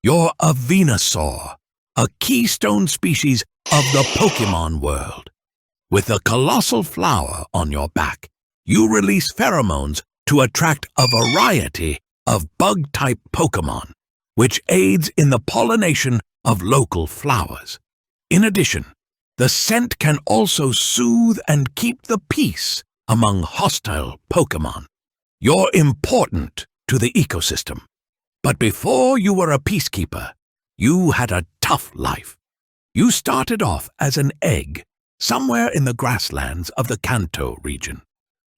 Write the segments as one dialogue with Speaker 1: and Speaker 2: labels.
Speaker 1: You're a Venusaur, a keystone species of the Pokemon world. With a colossal flower on your back, you release pheromones to attract a variety of bug-type Pokemon, which aids in the pollination of local flowers. In addition, the scent can also soothe and keep the peace among hostile Pokemon. You're important to the ecosystem. But before you were a peacekeeper, you had a tough life. You started off as an egg somewhere in the grasslands of the Kanto region.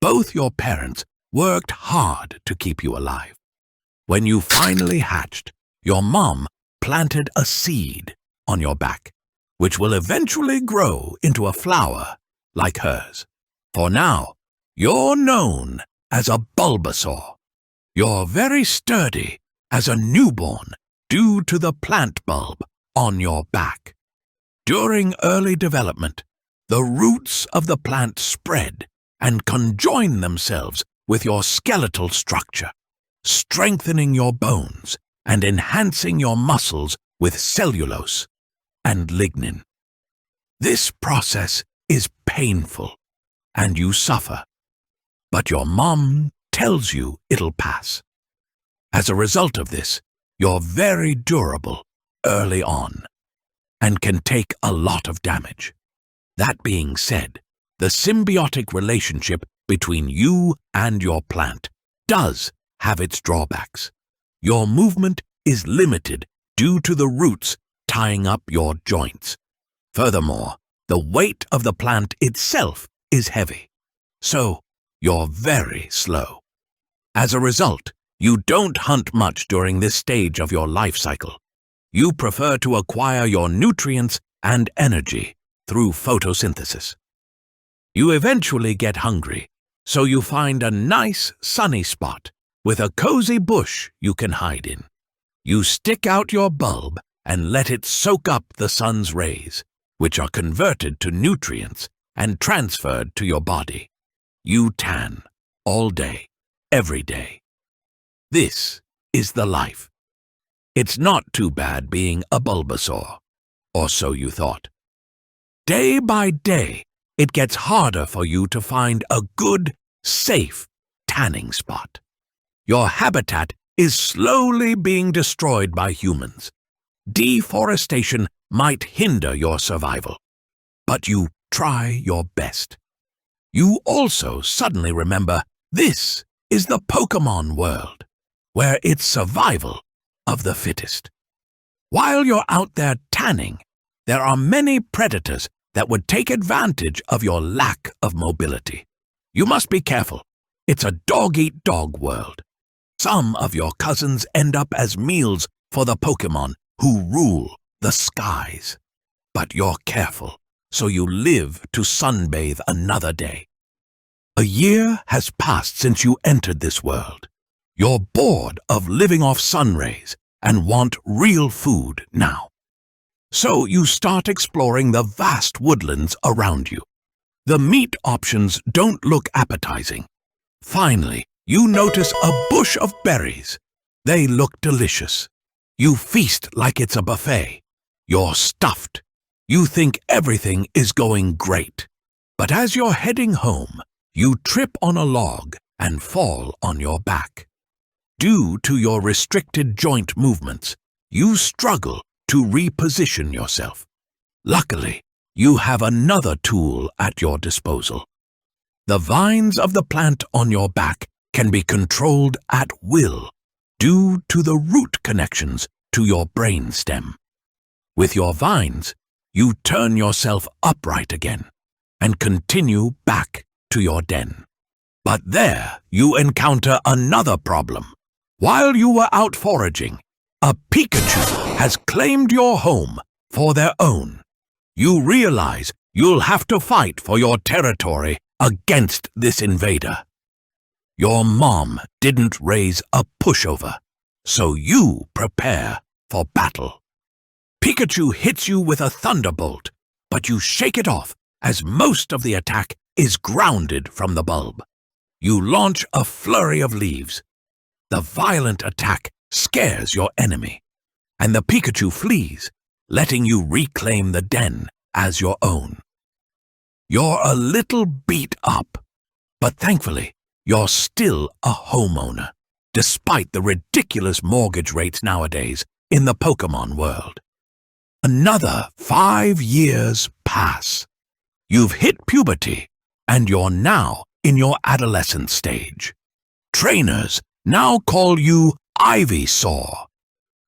Speaker 1: Both your parents worked hard to keep you alive. When you finally hatched, your mom planted a seed on your back, which will eventually grow into a flower like hers. For now, you're known as a Bulbasaur. You're very sturdy as a newborn due to the plant bulb on your back. During early development, the roots of the plant spread and conjoin themselves with your skeletal structure, strengthening your bones and enhancing your muscles with cellulose and lignin. This process is painful and you suffer, but your mom tells you it'll pass. As a result of this, you're very durable early on and can take a lot of damage. That being said, the symbiotic relationship between you and your plant does have its drawbacks. Your movement is limited due to the roots tying up your joints. Furthermore, the weight of the plant itself is heavy, so you're very slow. As a result, you don't hunt much during this stage of your life cycle. You prefer to acquire your nutrients and energy through photosynthesis. You eventually get hungry, so you find a nice sunny spot with a cozy bush you can hide in. You stick out your bulb and let it soak up the sun's rays, which are converted to nutrients and transferred to your body. You tan all day, every day. This is the life. It's not too bad being a Bulbasaur, or so you thought. Day by day, it gets harder for you to find a good, safe tanning spot. Your habitat is slowly being destroyed by humans. Deforestation might hinder your survival, but you try your best. You also suddenly remember this is the Pokemon world, where it's survival of the fittest. While you're out there tanning, there are many predators that would take advantage of your lack of mobility. You must be careful. It's a dog-eat-dog world. Some of your cousins end up as meals for the Pokemon who rule the skies. But you're careful, so you live to sunbathe another day. A year has passed since you entered this world. You're bored of living off sun rays and want real food now. So you start exploring the vast woodlands around you. The meat options don't look appetizing. Finally, you notice a bush of berries. They look delicious. You feast like it's a buffet. You're stuffed. You think everything is going great. But as you're heading home, you trip on a log and fall on your back. Due to your restricted joint movements, you struggle to reposition yourself. Luckily, you have another tool at your disposal. The vines of the plant on your back can be controlled at will due to the root connections to your brain stem. With your vines, you turn yourself upright again and continue back to your den. But there you encounter another problem. While you were out foraging, a Pikachu has claimed your home for their own. You realize you'll have to fight for your territory against this invader. Your mom didn't raise a pushover, so you prepare for battle. Pikachu hits you with a thunderbolt, but you shake it off as most of the attack is grounded from the bulb. You launch a flurry of leaves. The violent attack scares your enemy. and the Pikachu flees, letting you reclaim the den as your own. You're a little beat up, but thankfully, you're still a homeowner, despite the ridiculous mortgage rates nowadays in the Pokemon world. Another 5 years pass. You've hit puberty, and you're now in your adolescent stage. Trainers now call you Ivysaur.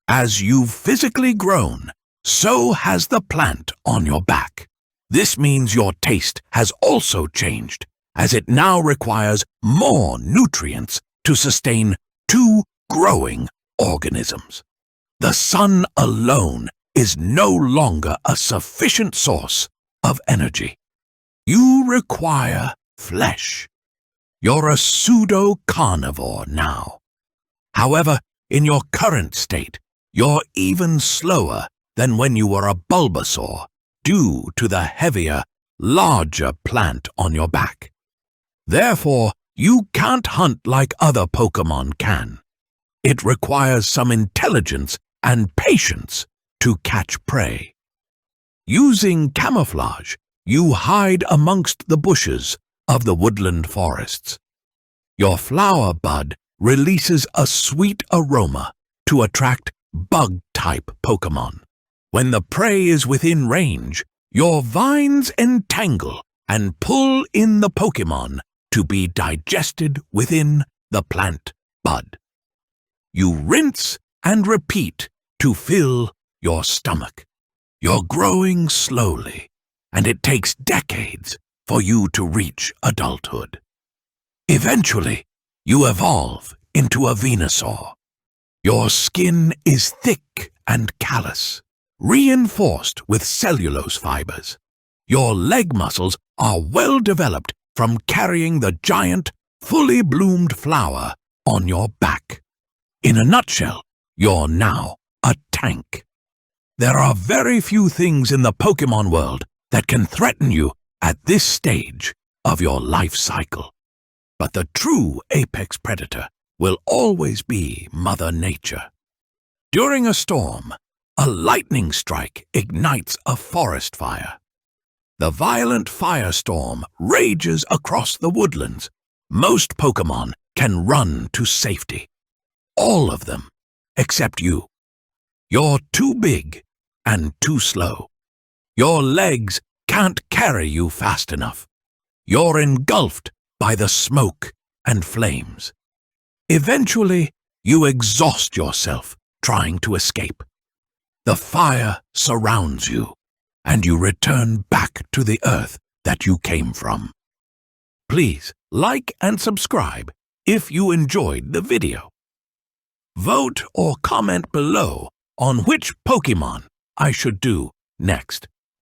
Speaker 1: As you've physically grown, so has the plant on your back. This means your taste has also changed, as it now requires more nutrients to sustain 2 growing organisms. The sun alone is no longer a sufficient source of energy. You require flesh. You're a pseudo-carnivore now. However, in your current state, you're even slower than when you were a Bulbasaur due to the heavier, larger plant on your back. Therefore, you can't hunt like other Pokemon can. It requires some intelligence and patience to catch prey. Using camouflage, you hide amongst the bushes of the woodland forests. Your flower bud releases a sweet aroma to attract bug-type Pokemon. When the prey is within range, your vines entangle and pull in the Pokemon to be digested within the plant bud. You rinse and repeat to fill your stomach. You're growing slowly, and it takes decades for you to reach adulthood. Eventually, you evolve into a Venusaur. Your skin is thick and callous, reinforced with cellulose fibers. Your leg muscles are well developed from carrying the giant, fully bloomed flower on your back. In a nutshell, you're now a tank. There are very few things in the Pokemon world that can threaten you at this stage of your life cycle. But the true apex predator will always be Mother Nature. During a storm, a lightning strike ignites a forest fire. The violent firestorm rages across the woodlands. Most Pokemon can run to safety. All of them, except you. You're too big and too slow. Your legs can't carry you fast enough. You're engulfed by the smoke and flames. Eventually, you exhaust yourself trying to escape. The fire surrounds you, and you return back to the earth that you came from. Please like and subscribe if you enjoyed the video. Vote or comment below on which Pokemon I should do next.